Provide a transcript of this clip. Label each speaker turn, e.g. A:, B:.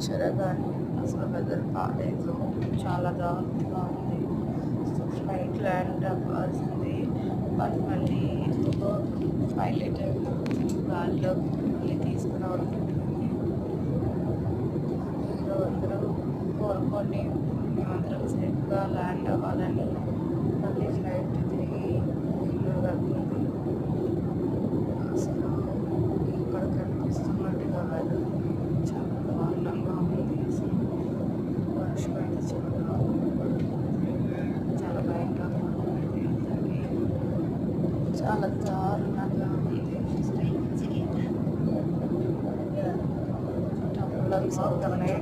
A: వచ్చారా కానీ అసలు వెదర్ బాగాలేదు, చాలా దారుణంగా ఉంది. సో ఫ్లైట్ ల్యాండ్ అవ్వాల్సింది బట్ మళ్ళీ ఎందుకో పైలట్ గాల్లో మళ్ళీ తీసుకురావడం. అందరూ కోరుకొని మేమందరం సేఫ్గా ల్యాండ్ అవ్వాలని మళ్ళీ ఫ్లైట్ తిరిగి బెంగళూరు వెళ్తుంది. అసలు ఇక్కడ కనిపిస్తున్నట్టుగా వెదర్ చాలా దారుణంగా ఉంది. అసలు వర్షం అయితే చాలా భయంకరంగా ఉంది. అందరికీ చాలా దారుణంగా ఉంది. టంబులర్స్ అవుతున్నాయి.